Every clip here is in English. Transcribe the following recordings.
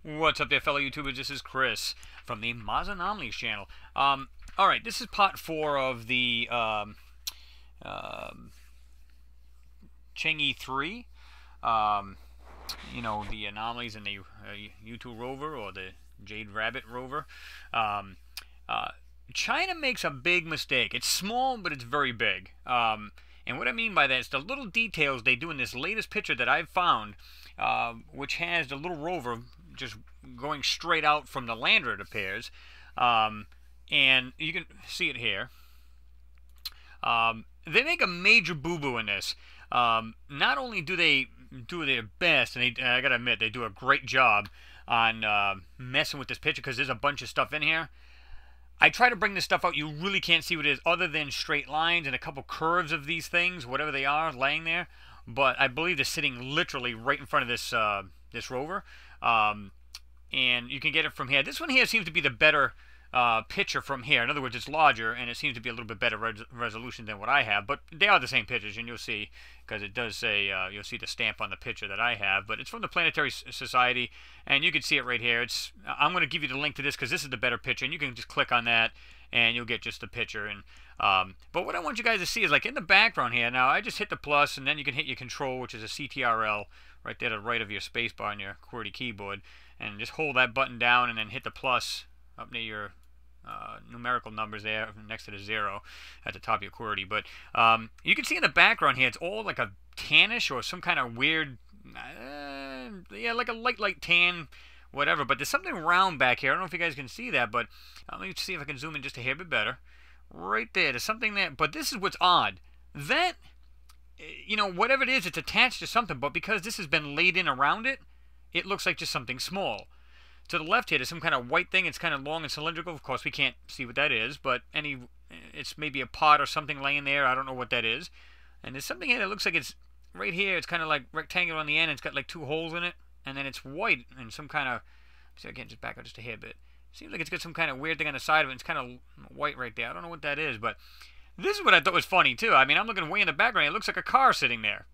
What's up there, fellow YouTubers? This is Chris from the Anomalies channel. Alright, this is part 4 of the Chang'e 3. The Anomalies and the Yutu Rover, or the Jade Rabbit Rover. China makes a big mistake. It's small, but it's very big. And what I mean by that is the little details they do in this latest picture that I've found, which has the little rover just going straight out from the lander, it appears. And you can see it here. They make a major boo-boo in this. Not only do they do their best, and I gotta admit, they do a great job on messing with this picture, because there's a bunch of stuff in here. I try to bring this stuff out. You really can't see what it is other than straight lines and a couple curves of these things, whatever they are, laying there. But I believe they're sitting literally right in front of this this rover. And you can get it from here. This one here seems to be the better picture from here. In other words, it's larger, and it seems to be a little bit better resolution than what I have. But they are the same pictures, and you'll see, because it does say, you'll see the stamp on the picture that I have. But it's from the Planetary Society, and you can see it right here. I'm going to give you the link to this, because this is the better picture, and you can just click on that, and you'll get just the picture. And but what I want you guys to see is, like, in the background here, now I just hit the plus, and then you can hit your control, which is a CTRL, right there to the right of your spacebar on your QWERTY keyboard, and just hold that button down, and then hit the plus up near your numerical numbers there next to the 0 at the top of your QWERTY. But you can see in the background here, it's all like a tannish or some kind of weird, yeah, like a light tan, whatever. But there's something round back here. I don't know if you guys can see that, but let me see if I can zoom in just a hair bit better. Right there, there's something there. But this is what's odd. That, whatever it is, it's attached to something, but because this has been laid in around it, it looks like just something small. To the left here, there's some kind of white thing. It's kind of long and cylindrical. Of course, we can't see what that is, but it's maybe a pot or something laying there. I don't know what that is. And there's something here that looks like it's right here. It's kind of like rectangular on the end. It's got like 2 holes in it, and then it's white and some kind of. See, I can't just back up just a hair bit. Seems like it's got some kind of weird thing on the side of it. It's kind of white right there. I don't know what that is, but this is what I thought was funny too. I mean, I'm looking way in the background. It looks like a car sitting there.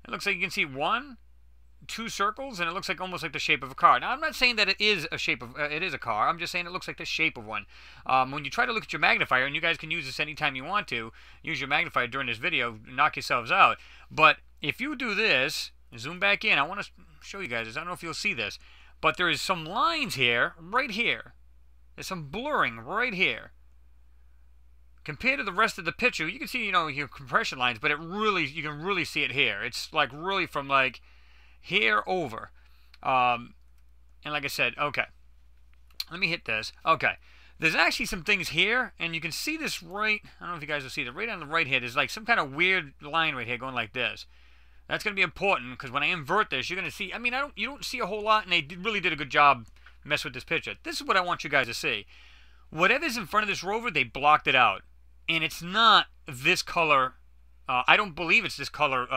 It looks like you can see 1, 2 circles, and it looks like almost like the shape of a car. Now, I'm not saying that it is a shape of it is a car. I'm just saying it looks like the shape of one. When you try to look at your magnifier, and you guys can use this anytime you want to, use your magnifier during this video, knock yourselves out. But if you do this, zoom back in, I want to show you guys this. I don't know if you'll see this, but there is some lines here, right here. There's some blurring right here. Compared to the rest of the picture, you can see, your compression lines, but you can really see it here. It's like really from like here over. And like I said, okay, let me hit this. Okay, there's actually some things here, and you can see this right, I don't know if you guys will see that, right on the right here, there's like some kind of weird line right here going like this. That's going to be important, because when I invert this, you're going to see, I mean, you don't see a whole lot, and they really did a good job messing with this picture. This is what I want you guys to see. Whatever's in front of this rover, they blocked it out. And it's not this color, I don't believe it's this color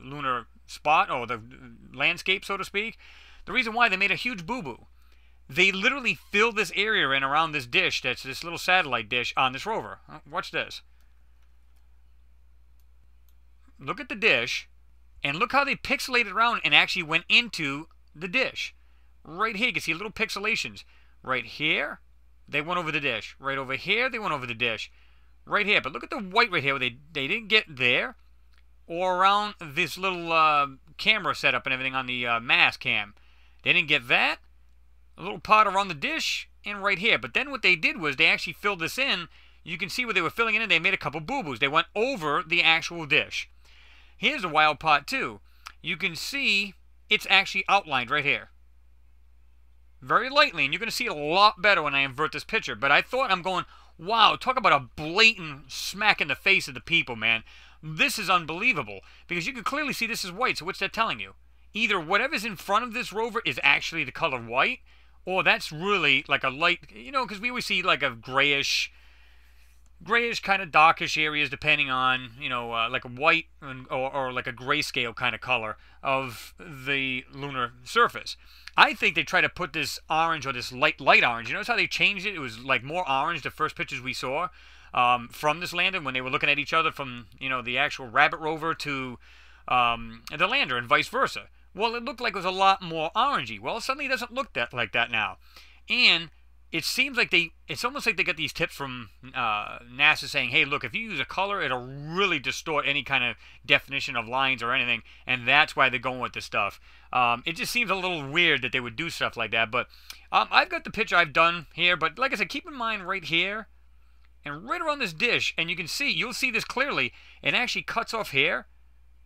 lunar spot, or the landscape, so to speak. The reason why, they made a huge boo-boo. They literally filled this area in around this dish, that's this little satellite dish on this rover. Watch this. Look at the dish, and look how they pixelated around and actually went into the dish. Right here, you can see little pixelations. Right here, they went over the dish. Right over here, they went over the dish. Right here, but look at the white right here, where they didn't get there, or around this little camera setup and everything on the mask cam. They didn't get that. A little pot around the dish, and right here. But then what they did was they actually filled this in. You can see where they were filling it in. They made a couple boo-boos. They went over the actual dish. Here's a wild pot too. You can see it's actually outlined right here. Very lightly, and you're going to see it a lot better when I invert this picture. But I thought, I'm going, wow, talk about a blatant smack in the face of the people, man. This is unbelievable, because you can clearly see this is white. So what's that telling you? Either whatever's in front of this rover is actually the color white, or that's really like a light, because we always see like a grayish kind of darkish areas, depending on, like a white or like a grayscale kind of color of the lunar surface. I think they try to put this orange, or this light orange. You notice how they changed it? It was like more orange the first pictures we saw from this lander, when they were looking at each other from, the actual rabbit rover to the lander, and vice versa. Well, it looked like it was a lot more orangey. Well, it suddenly doesn't look like that now. And it seems like it's almost like they got these tips from NASA saying, hey, look, if you use a color, it'll really distort any kind of definition of lines or anything, and that's why they're going with this stuff. It just seems a little weird that they would do stuff like that, but I've got the picture I've done here, but like I said, keep in mind right here, and right around this dish, and you'll see this clearly, it actually cuts off here,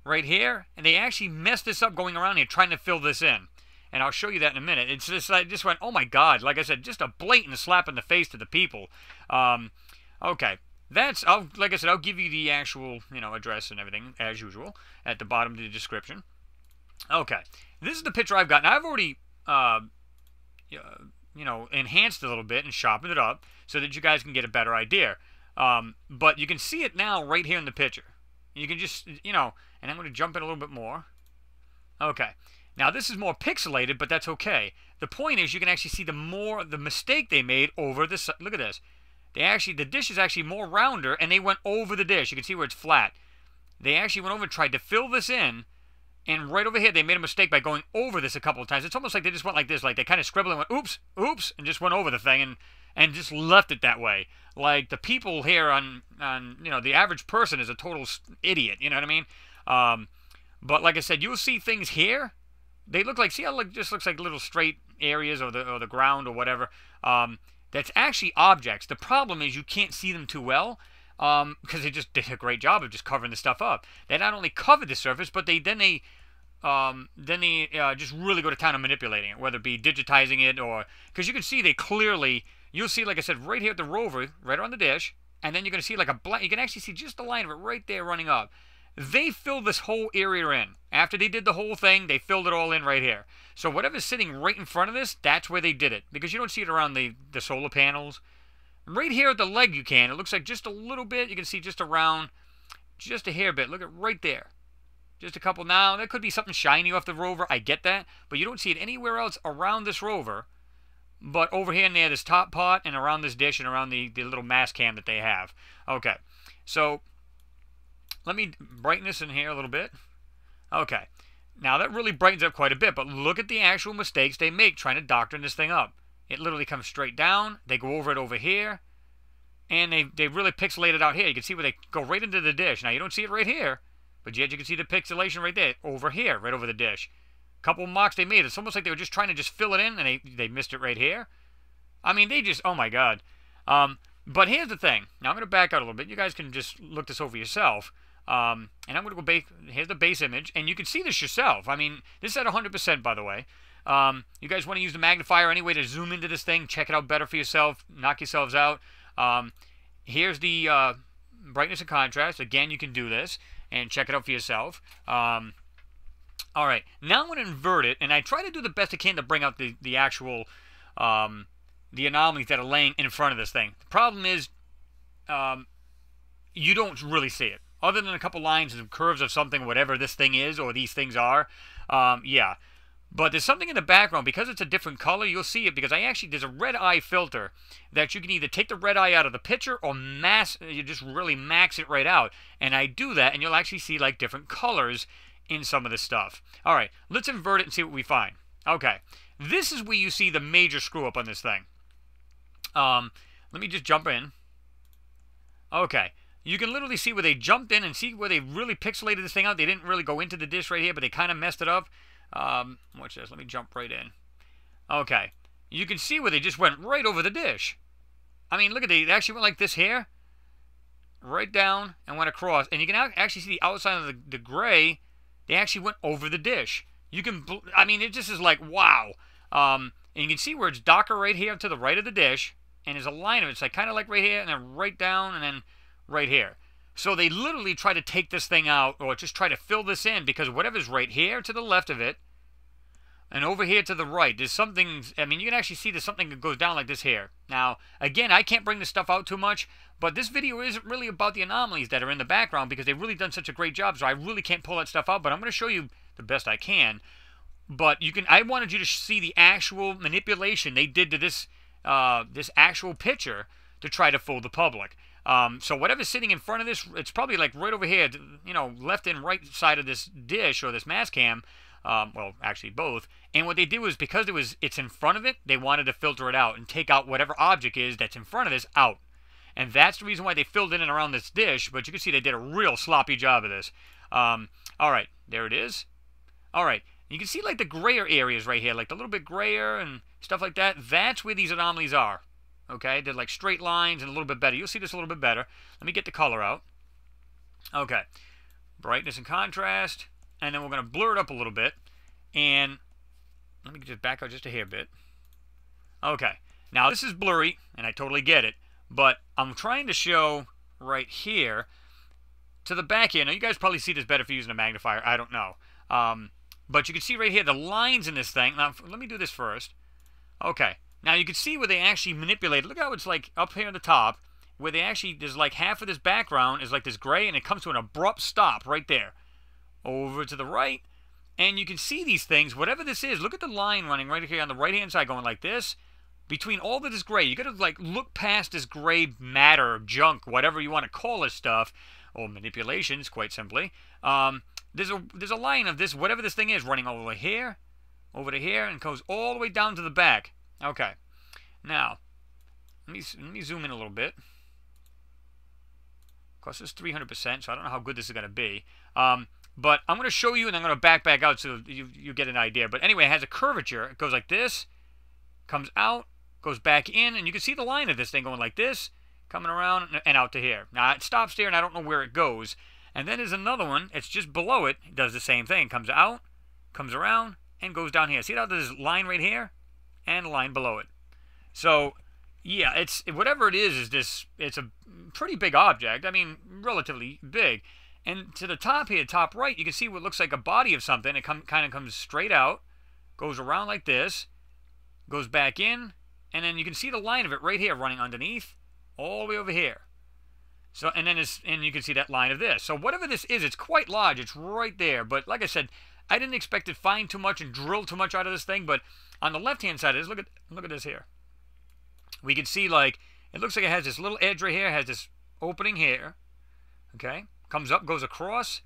right here, and they actually messed this up going around here trying to fill this in. And I'll show you that in a minute. It's just, I just went, oh my God, like I said, just a blatant slap in the face to the people. Okay, like I said, I'll give you the actual, address and everything, as usual, at the bottom of the description. Okay, this is the picture I've got. Now, I've already, enhanced it a little bit and sharpened it up so that you guys can get a better idea. But you can see it now right here in the picture. You can just, and I'm going to jump in a little bit more. Okay. Now, this is more pixelated, but that's okay. The point is you can actually see the mistake they made over this. Look at this. The dish is actually more rounder, and they went over the dish. You can see where it's flat. They actually went over and tried to fill this in, and right over here, they made a mistake by going over this a couple of times. It's almost like they just went like this, like they kind of scribbled and went, oops, oops, and just went over the thing and just left it that way. Like the people here on the average person is a total idiot, you know what I mean? But like I said, you'll see things here. They look like, see how it just looks like little straight areas or the ground or whatever. That's actually objects. The problem is you can't see them too well because they just did a great job of just covering the stuff up. They not only covered the surface, but then they just really go to town on manipulating it, whether it be digitizing it or, because you can see they clearly, you'll see, like I said, right here at the Rover, right on the dish, and then you're going to see like you can actually see just the line of it right there running up. They filled this whole area in. After they did the whole thing, they filled it all in right here. So whatever's sitting right in front of this, that's where they did it. Because you don't see it around the solar panels. Right here at the leg you can. It looks like just a little bit. You can see just around, just a hair bit. Look at right there. Just a couple. Now, there could be something shiny off the Rover. I get that. But you don't see it anywhere else around this Rover. But over here near this top pot and around this dish and around the little mass cam that they have. Okay. So let me brighten this in here a little bit. Okay. Now that really brightens up quite a bit, but look at the actual mistakes they make trying to doctrine this thing up. It literally comes straight down. They go over it over here. And they really pixelate it out here. You can see where they go right into the dish. Now you don't see it right here, but yet you can see the pixelation right there. Over here, right over the dish. Couple marks they made. It's almost like they were just trying to just fill it in, and they missed it right here. I mean, they just, oh my God. But here's the thing. Now I'm going to back out a little bit. You guys can just look this over yourself. And I'm going to go here's the base image, and you can see this yourself. I mean, this is at 100%, by the way. You guys want to use the magnifier anyway to zoom into this thing, check it out better for yourself, knock yourselves out. Here's the brightness and contrast. Again, you can do this and check it out for yourself. All right, now I'm going to invert it, and I try to do the best I can to bring out the actual the anomalies that are laying in front of this thing. The problem is you don't really see it. Other than a couple lines and curves of something, whatever this thing is or these things are, yeah. But there's something in the background. Because it's a different color, you'll see it. Because there's a red eye filter that you can either take the red eye out of the picture or you just really max it right out. And I do that, and you'll actually see like different colors in some of this stuff. All right, let's invert it and see what we find. Okay, this is where you see the major screw up on this thing. Let me just jump in. Okay. You can literally see where they jumped in and see where they really pixelated this thing out. They didn't really go into the dish right here, but they kind of messed it up. Watch this. Let me jump right in. Okay. You can see where they just went right over the dish. I mean, look at they actually went like this here. Right down and went across. And you can actually see the outside of the gray. They actually went over the dish. You can, I mean, it just is like, wow. And you can see where it's darker right here to the right of the dish. And there's a line of it. It's like kind of like right here and then right down and then right here. So they literally try to take this thing out or just try to fill this in because whatever's right here to the left of it and over here to the right, there's something, I mean, you can actually see there's something that goes down like this here. Now, again, I can't bring this stuff out too much, but this video isn't really about the anomalies that are in the background because they've really done such a great job, so I really can't pull that stuff out, but I'm going to show you the best I can. But I wanted you to see the actual manipulation they did to this, this actual picture to try to fool the public. So whatever's sitting in front of this, it's probably like right over here, left and right side of this dish or this mass cam. Well, actually both. And what they did was, because it's in front of it, they wanted to filter it out and take out whatever object is that's in front of this out. And that's the reason why they filled in and around this dish. But you can see they did a real sloppy job of this. All right, there it is. All right, you can see like the grayer areas right here, like the little bit grayer and stuff like that. That's where these anomalies are. Okay, they're like straight lines and a little bit better. You'll see this a little bit better. Let me get the color out. Okay, brightness and contrast. And then we're going to blur it up a little bit. And let me just back out just a hair bit. Okay, now this is blurry, and I totally get it. But I'm trying to show right here to the back here. Now, you guys probably see this better if you're using a magnifier. I don't know. But you can see right here the lines in this thing. Now, let me do this first. Okay. Now, you can see where they actually manipulate. Look how it's like up here on the top, where they actually, there's like half of this background is like this gray, and it comes to an abrupt stop right there. Over to the right. And you can see these things, whatever this is. Look at the line running right here on the right-hand side going like this. Between all of this gray, you got to like look past this gray matter, junk, whatever you want to call this stuff, or manipulations, quite simply. There's a line of this, whatever this thing is, running over here, and goes all the way down to the back. Okay, now let me zoom in a little bit. Of course, it's 300%, so I don't know how good this is going to be. But I'm going to show you, and I'm going to back out so you get an idea. But anyway, it has a curvature. It goes like this, comes out, goes back in, and you can see the line of this thing going like this, coming around and out to here. Now, it stops there, and I don't know where it goes. And then there's another one. It's just below it. It does the same thing. It comes out, comes around, and goes down here. See how there's a line right here and a line below it. So, yeah, it's whatever it is this. It's a pretty big object. I mean, relatively big. And to the top here, top right, you can see what looks like a body of something. It kind of comes straight out, goes around like this, goes back in, and then you can see the line of it right here running underneath, all the way over here. So, and you can see that line of this. So whatever this is, it's quite large. It's right there. But like I said, I didn't expect to find too much and drill too much out of this thing. But on the left-hand side of this, look at this here. We can see like it looks like it has this little edge right here, has this opening here. Okay, comes up, goes across,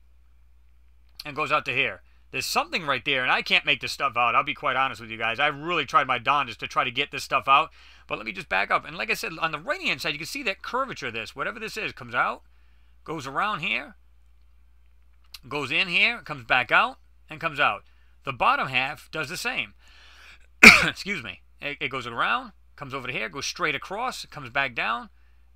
and goes out to here. There's something right there, and I can't make this stuff out. I'll be quite honest with you guys. I really tried my darndest to try to get this stuff out. But let me just back up. And like I said, on the right-hand side, you can see that curvature of this. Whatever this is, comes out, goes around here, goes in here, comes back out, and comes out. The bottom half does the same. Excuse me. It goes around, comes over to here, goes straight across, comes back down,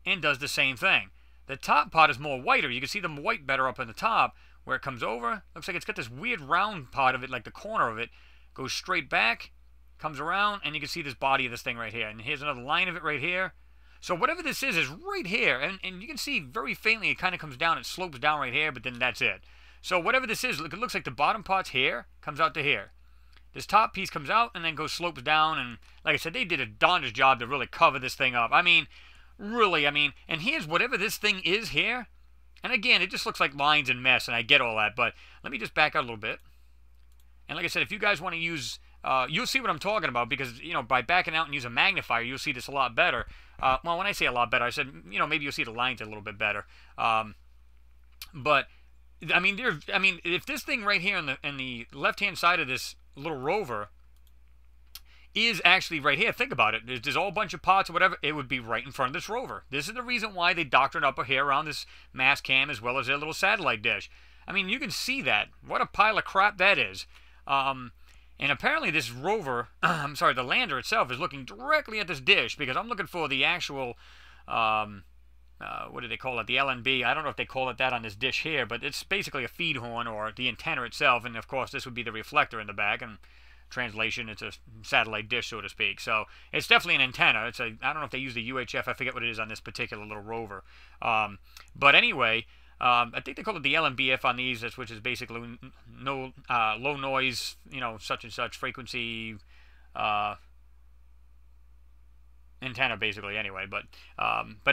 and does the same thing. The top part is more whiter. You can see the white better up on the top. Where it comes over, looks like it's got this weird round part of it, like the corner of it, goes straight back, comes around, and you can see this body of this thing right here. And here's another line of it right here. So whatever this is right here, and you can see very faintly it kind of comes down, it slopes down right here, but then that's it. So whatever this is, look, it looks like the bottom part's here, comes out to here. This top piece comes out and then slopes down, and like I said, they did a darndest job to really cover this thing up. I mean, really, and here's whatever this thing is here. And again, it just looks like lines and mess, and I get all that, but let me just back out a little bit. And like I said, if you guys want to use, you'll see what I'm talking about, because, you know, by backing out and use a magnifier, you'll see this a lot better. Well, when I say a lot better, I said, you know, maybe you'll see the lines a little bit better. But, I mean, if this thing right here in the left-hand side of this little Rover is actually right here, think about it. There's a whole bunch of pots or whatever. It would be right in front of this Rover. This is the reason why they doctored up here around this mass cam as well as their little satellite dish. I mean, you can see that. What a pile of crap that is. And apparently this Rover, I'm sorry, the lander itself is looking directly at this dish, because I'm looking for the actual, what do they call it? The LNB. I don't know if they call it that on this dish here, but it's basically a feed horn or the antenna itself. And of course, this would be the reflector in the back. And translation, it's a satellite dish, so to speak. So it's definitely an antenna. It's I don't know if they use the UHF. I forget what it is on this particular little Rover. But anyway, I think they call it the LMBF on these, which is basically no low noise, you know, such and such frequency antenna, basically. Anyway, but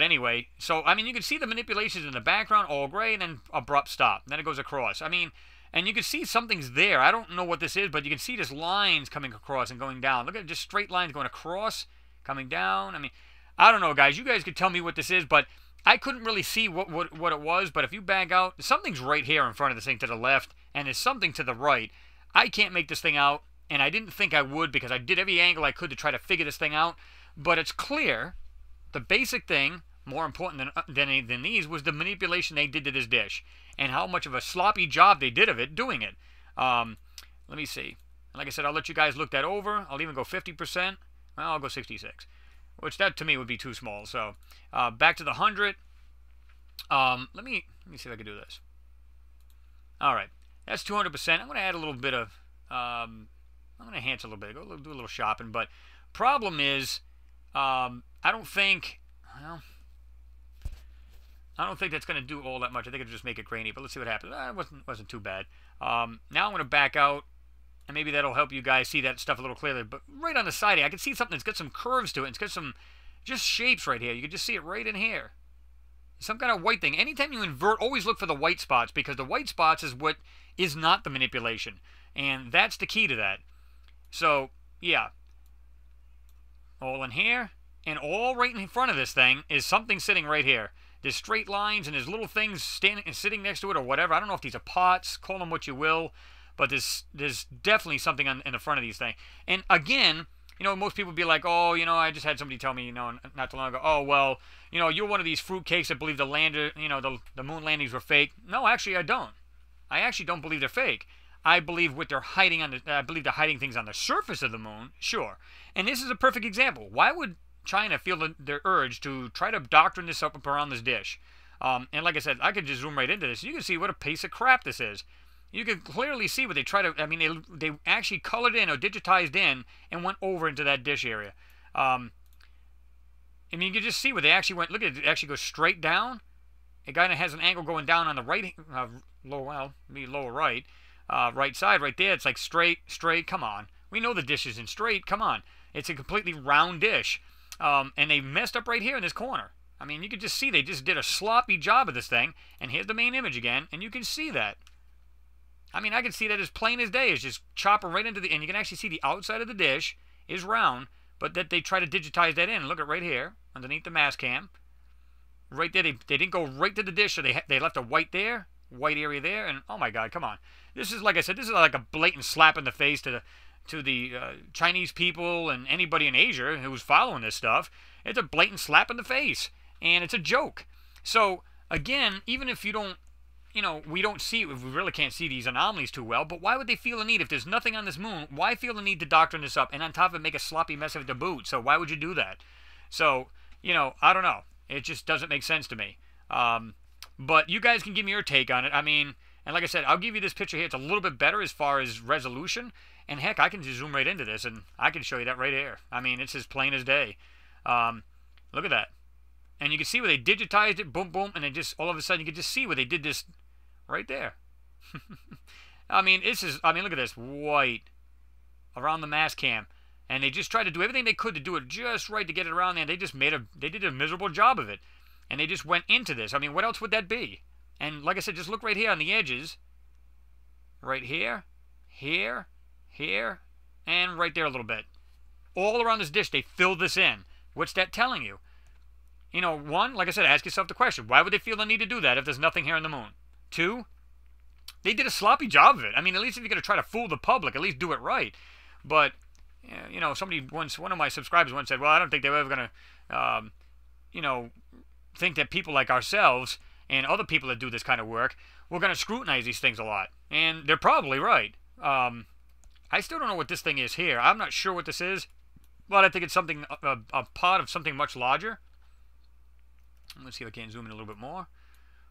anyway, so I mean, you can see the manipulations in the background, all gray, and then abrupt stop. Then it goes across. I mean. And you can see something's there. I don't know what this is, but you can see just lines coming across and going down. Look at just straight lines going across, coming down. I mean, I don't know, guys. You guys could tell me what this is, but I couldn't really see what it was. But if you back out, something's right here in front of this thing to the left, and there's something to the right. I can't make this thing out, and I didn't think I would because I did every angle I could to try to figure this thing out. But it's clear the basic thing, more important than these, was the manipulation they did to this dish and how much of a sloppy job they did of it doing it. Let me see. Like I said, I'll let you guys look that over. I'll even go 50%. Well, I'll go 66, which that to me would be too small. So back to the 100. Let me see if I can do this. All right, that's 200%. I'm going to add a little bit of. I'm going to enhance a little bit. Go do a little shopping. But problem is, I don't think. Well, I don't think that's going to do all that much. I think it'll just make it grainy. But let's see what happens. It wasn't too bad. Now I'm going to back out. And maybe that'll help you guys see that stuff a little clearly. But right on the side here, I can see something that's got some curves to it. It's got some just shapes right here. You can just see it right in here. Some kind of white thing. Anytime you invert, always look for the white spots, because the white spots is what is not the manipulation. And that's the key to that. So, yeah. All in here. And all right in front of this thing is something sitting right here. There's straight lines and there's little things standing and sitting next to it or whatever. I don't know if these are pots. Call them what you will. But there's definitely something in the front of these things. And again, you know, most people be like, oh, you know, I just had somebody tell me, you know, not too long ago, oh, well, you know, you're one of these fruitcakes that believe the lander, you know, the moon landings were fake. No, actually, I don't. I actually don't believe they're fake. I believe what they're hiding I believe they're hiding things on the surface of the moon, sure. And this is a perfect example. Why would China feel their urge to try to doctrine this up around this dish? And like I said, I could just zoom right into this. You can see what a piece of crap this is. You can clearly see what they try to. I mean, they actually colored in or digitized in and went over into that dish area. I mean, you can just see where they actually went. Look at it; it actually goes straight down. It kind of has an angle going down on the right, lower right, right side, right there. It's like straight. Come on, we know the dish isn't straight. Come on, it's a completely round dish, and they messed up right here in this corner. I mean, you can just see they just did a sloppy job of this thing. And here's the main image again, and you can see that. I mean, I can see that as plain as day. It's just chopping right into the... And you can actually see the outside of the dish is round, but that they try to digitize that in. Look at right here, underneath the mass cam. Right there, they didn't go right to the dish, so they left a white there, white area there, and oh my God, come on. This is, like I said, this is like a blatant slap in the face to the Chinese people and anybody in Asia who's following this stuff. It's a blatant slap in the face, and it's a joke. So, again, even if you don't... You know, we really can't see these anomalies too well, but why would they feel the need, if there's nothing on this moon, why feel the need to doctrine this up and on top of it make a sloppy mess of it to boot? So why would you do that? So, you know, I don't know. It just doesn't make sense to me. But you guys can give me your take on it. I mean, and like I said, I'll give you this picture here. It's a little bit better as far as resolution. And heck, I can just zoom right into this and I can show you that right here. I mean, it's as plain as day. Look at that. And you can see where they digitized it, boom, boom, and then just all of a sudden you can just see where they did this right there. I mean, look at this, white around the mass cam. And they just tried to do everything they could to do it just right to get it around there. They just they did a miserable job of it. And they just went into this. I mean, what else would that be? And like I said, just look right here on the edges. Right here, here, here, and right there a little bit. All around this dish, they filled this in. What's that telling you? You know, one, like I said, ask yourself the question, why would they feel the need to do that if there's nothing here on the moon? Two, they did a sloppy job of it. I mean, at least if you're going to try to fool the public, at least do it right. But, you know, one of my subscribers once said, well, I don't think they're ever going to, you know, think that people like ourselves and other people that do this kind of work, we're going to scrutinize these things a lot. And they're probably right. I still don't know what this thing is here. I'm not sure what this is, but I think it's something, a part of something much larger. Let's see if I can zoom in a little bit more.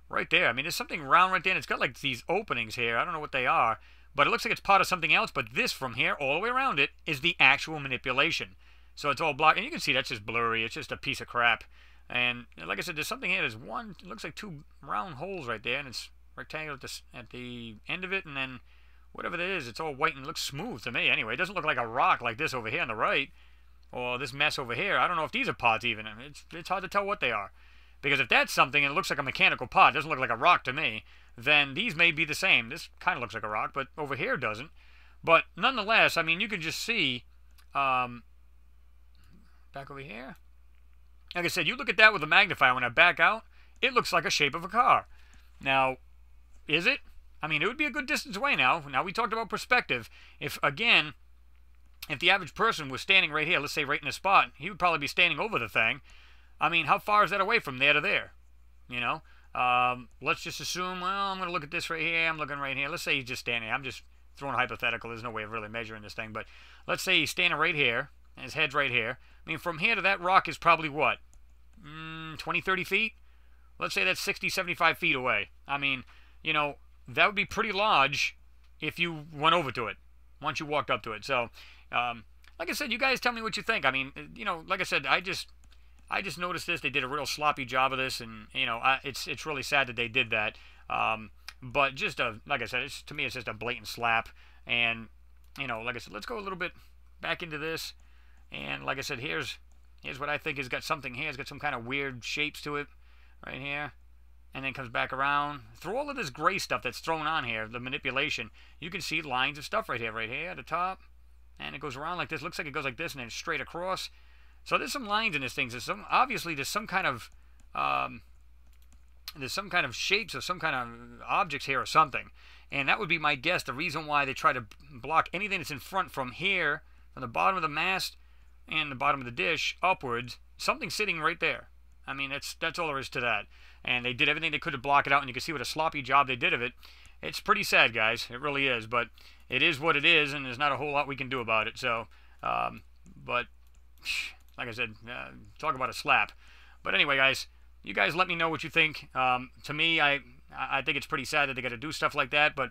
Right there. I mean, there's something round right there, and it's got like these openings here. I don't know what they are, but it looks like it's part of something else. But this from here all the way around it is the actual manipulation. So it's all blocked, and you can see that's just blurry. It's just a piece of crap. And like I said, there's something here. There's one, it looks like two round holes right there, and it's rectangular at the end of it, and then whatever that is, it's all white and looks smooth to me. Anyway, it doesn't look like a rock like this over here on the right, or this mess over here. I don't know if these are pots even. It's hard to tell what they are. Because if that's something and it looks like a mechanical pot, doesn't look like a rock to me, then these may be the same. This kind of looks like a rock, but over here doesn't. But nonetheless, I mean, you can just see, back over here. Like I said, you look at that with a magnifier. When I back out, it looks like a shape of a car. Now, is it? I mean, it would be a good distance away now. Now we talked about perspective. If, again, if the average person was standing right here, let's say right in the spot, he would probably be standing over the thing. I mean, how far is that away from there to there? You know? Let's just assume, well, I'm going to look at this right here. I'm looking right here. Let's say he's just standing. I'm just throwing a hypothetical. There's no way of really measuring this thing. But let's say he's standing right here, and his head's right here. I mean, from here to that rock is probably what? 20, 30 feet? Let's say that's 60, 75 feet away. I mean, you know, that would be pretty large if you went over to it, once you walked up to it. So, like I said, you guys tell me what you think. I mean, you know, like I said, I just noticed this. They did a real sloppy job of this, and, you know, it's really sad that they did that. But just like I said, to me, it's just a blatant slap. And, you know, like I said, let's go a little bit back into this. And like I said, here's what I think has got something here. It's got some kind of weird shapes to it right here. And then comes back around. Through all of this gray stuff that's thrown on here, the manipulation, you can see lines of stuff right here at the top. And it goes around like this. Looks like it goes like this and then straight across. So there's some lines in this thing. Obviously there's some kind of shapes or some kind of objects here or something. And that would be my guess. The reason why they try to block anything that's in front from here, from the bottom of the mast and the bottom of the dish upwards, something sitting right there. I mean, that's all there is to that. And they did everything they could to block it out, and you can see what a sloppy job they did of it. It's pretty sad, guys. It really is. But it is what it is, and there's not a whole lot we can do about it. So, but like I said, talk about a slap. But anyway, guys, you guys let me know what you think. To me, I think it's pretty sad that they got to do stuff like that. But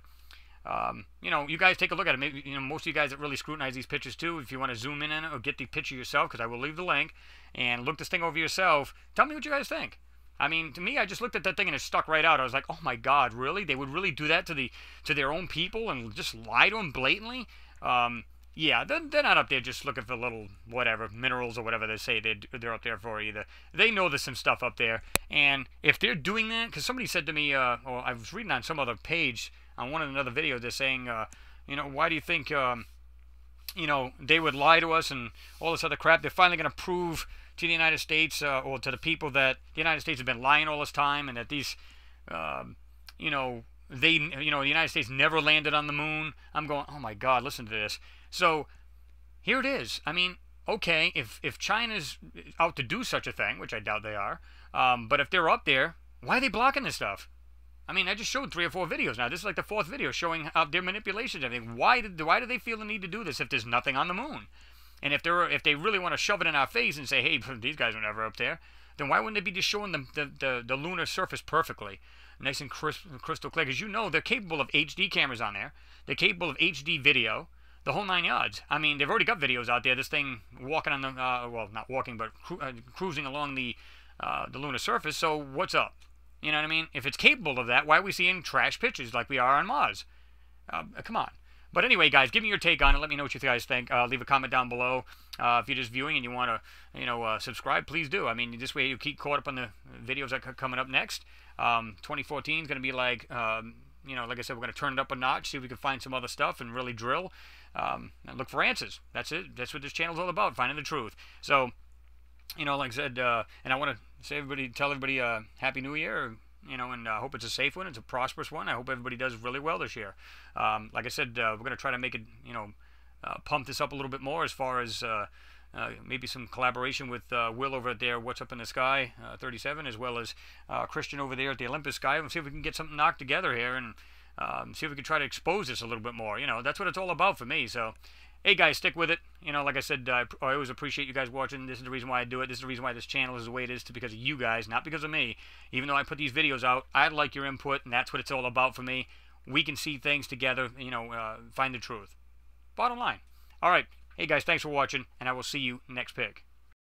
you know, you guys take a look at it. Maybe, you know, most of you guys that really scrutinize these pictures too, if you want to zoom in on it or get the picture yourself, because I will leave the link, and look this thing over yourself. Tell me what you guys think. I mean, to me, I just looked at that thing and it stuck right out. I was like, oh my God, really? They would really do that to their own people and just lie to them blatantly? Yeah, they're not up there just looking for little whatever minerals or whatever they say they're up there for either. They know there's some stuff up there, and if they're doing that, because somebody said to me, or I was reading on some other page on another video, they're saying, you know, why do you think, you know, they would lie to us and all this other crap? They're finally going to prove to the United States or to the people that the United States have been lying all this time, and that these, you know, the United States never landed on the moon. I'm going, oh my God, listen to this. So here it is. I mean, okay, if China's out to do such a thing, which I doubt they are, but if they're up there, why are they blocking this stuff? I mean, I just showed 3 or 4 videos now. This is like the 4th video showing their manipulations and everything. Why do they feel the need to do this if there's nothing on the moon? And if they really want to shove it in our face and say, hey, these guys were never up there, then why wouldn't they be just showing them the lunar surface perfectly, nice and crystal clear? Because you know they're capable of HD cameras on there. They're capable of HD video, the whole 9 yards. I mean, they've already got videos out there. This thing walking on the well, not walking, but cruising along the lunar surface. So what's up? You know what I mean? If it's capable of that, why are we seeing trash pictures like we are on Mars? Come on. But anyway, guys, give me your take on it. Let me know what you guys think. Leave a comment down below. If you're just viewing and you want to, you know, subscribe, please do. I mean, this way you keep caught up on the videos that are coming up next. 2014 is going to be like, you know, like I said, we're going to turn it up a notch, see if we can find some other stuff and really drill. And look for answers. That's it. That's what this channel is all about, finding the truth. So, you know, like I said, and I want to tell everybody Happy New Year. You know, and I hope it's a safe one. It's a prosperous one. I hope everybody does really well this year. Like I said, we're going to try to make it, you know, pump this up a little bit more as far as maybe some collaboration with Will over there, What's Up in the Sky 37, as well as Christian over there at the Olympus Sky. We'll see if we can get something knocked together here and see if we can try to expose this a little bit more. You know, that's what it's all about for me. So, hey, guys, stick with it. You know, like I said, I always appreciate you guys watching. This is the reason why I do it. This is the reason why this channel is the way it is, because of you guys, not because of me. Even though I put these videos out, I'd like your input, and that's what it's all about for me. We can see things together, you know, find the truth. Bottom line. All right. Hey, guys, thanks for watching, and I will see you next pick.